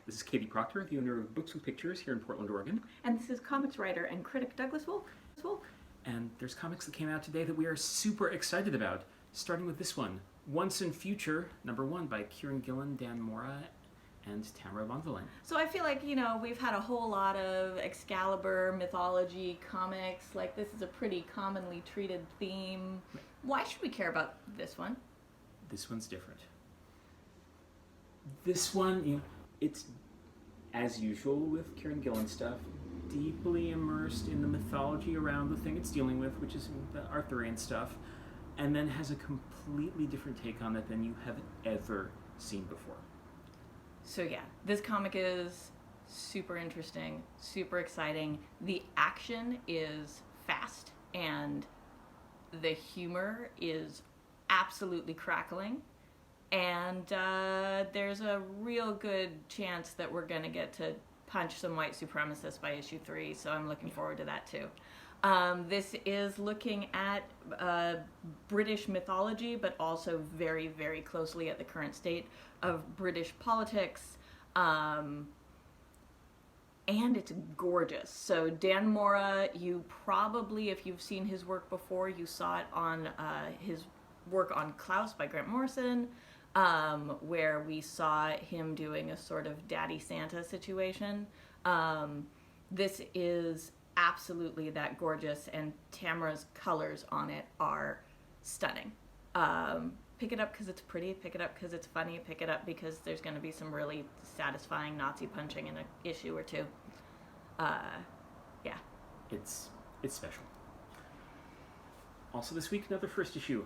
This is Katie Proctor, the owner of Books with Pictures here in Portland, Oregon. And this is comics writer and critic Douglas Wolk. And there's comics that came out today that we are super excited about, starting with this one, Once and Future, #1 by Kieran Gillen, Dan Mora, and Tamara Bonvillain. So I feel like, we've had a whole lot of Excalibur mythology comics. Like, this is a pretty commonly treated theme. Why should we care about this one? This one's different. This one, it's, as usual with Kieran Gillen stuff, deeply immersed in the mythology around the thing it's dealing with, which is the Arthurian stuff, and then has a completely different take on it than you have ever seen before. So yeah, this comic is super interesting, super exciting. The action is fast, and the humor is absolutely crackling. And there's a real good chance that we're going to get to punch some white supremacists by issue 3, so I'm looking forward to that too. This is looking at British mythology, but also very, very closely at the current state of British politics. And it's gorgeous. So Dan Mora, you probably, if you've seen his work before, you saw it on his work on Klaus by Grant Morrison, where we saw him doing a sort of Daddy Santa situation. This is absolutely that gorgeous, and Tamara's colors on it are stunning. Pick it up because it's pretty, pick it up because it's funny, pick it up because there's going to be some really satisfying Nazi punching in an issue or two. Yeah. It's special. Also this week, another first issue.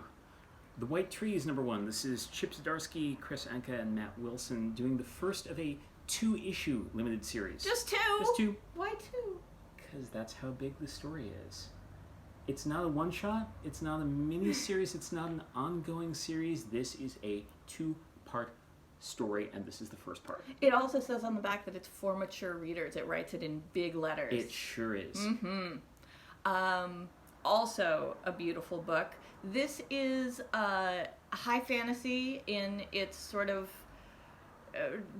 The White Trees, #1. This is Chip Zdarsky, Chris Anka, and Matt Wilson doing the first of a 2-issue limited series. Just 2? Just 2. Why 2? Because that's how big the story is. It's not a one-shot, it's not a mini-series, it's not an ongoing series. This is a 2-part story, and this is the first part. It also says on the back that it's for mature readers. It writes it in big letters. It sure is. Mm-hmm. Also a beautiful book. This is high fantasy in its sort of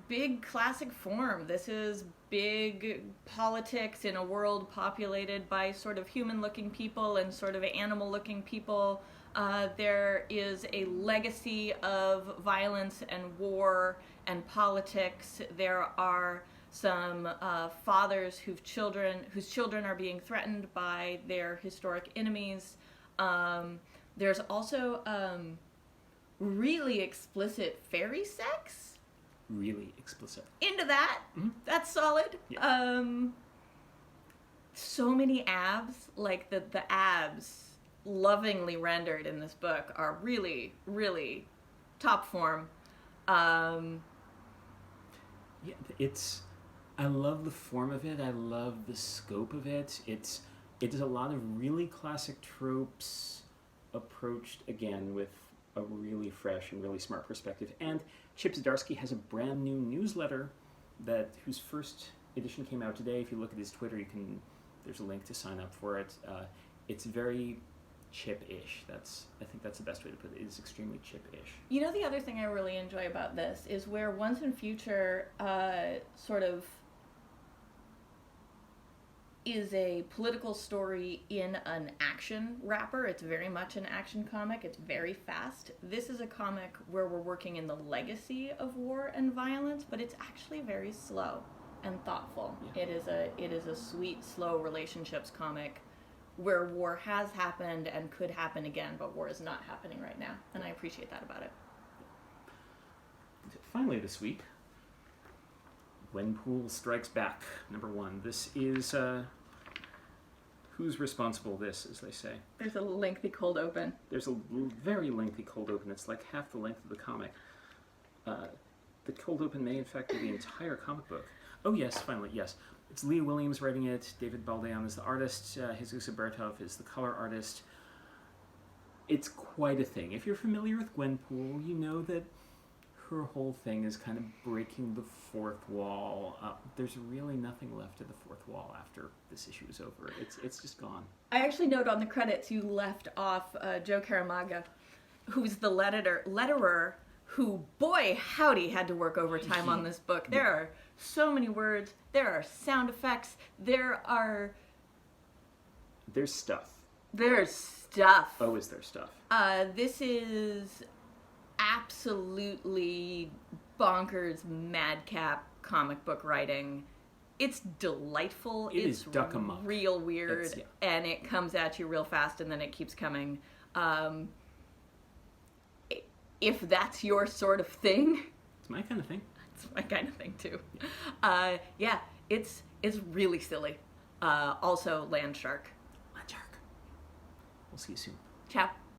big classic form. This is big politics in a world populated by sort of human-looking people and sort of animal-looking people. There is a legacy of violence and war and politics. There are some fathers whose children are being threatened by their historic enemies. There's also really explicit fairy sex. Really explicit. Into that. Mm-hmm. That's solid. Yeah. So many abs, like the abs lovingly rendered in this book are really, really top form. Yeah, I love the form of it. I love the scope of it. It does a lot of really classic tropes approached again with a really fresh and really smart perspective. And Chip Zdarsky has a brand new newsletter whose first edition came out today. If you look at his Twitter, there's a link to sign up for it. It's very Chip-ish. I think that's the best way to put it. It is extremely Chip-ish. The other thing I really enjoy about this is where Once and Future sort of is a political story in an action wrapper. It's very much an action comic. It's very fast. This is a comic where we're working in the legacy of war and violence, but it's actually very slow and thoughtful. Yeah. It is a sweet, slow relationships comic where war has happened and could happen again, but war is not happening right now, and I appreciate that about it. Finally this week, Gwenpool Strikes Back, #1. This is, who's responsible this, as they say. There's a lengthy cold open. There's a very lengthy cold open. It's like half the length of the comic. The cold open may, in fact, be the entire comic book. Oh yes, finally, yes. It's Leah Williams writing it, David Baldeon is the artist, Jesus Bertov is the color artist. It's quite a thing. If you're familiar with Gwenpool, you know that her whole thing is kind of breaking the fourth wall. There's really nothing left of the fourth wall after this issue is over. It's just gone. I actually note on the credits you left off Joe Caramaga, who's the letterer who, boy howdy, had to work overtime on this book. There are so many words, there are sound effects, there's stuff. There's stuff. Oh, is there stuff? This is absolutely bonkers, madcap comic book writing. It's delightful. It's duck-em-up. Real weird, and it comes at you real fast, and then it keeps coming. If that's your sort of thing, It's my kind of thing. it's my kind of thing too. Yeah, it's really silly. Also, Land Shark. Land Shark. We'll see you soon. Ciao.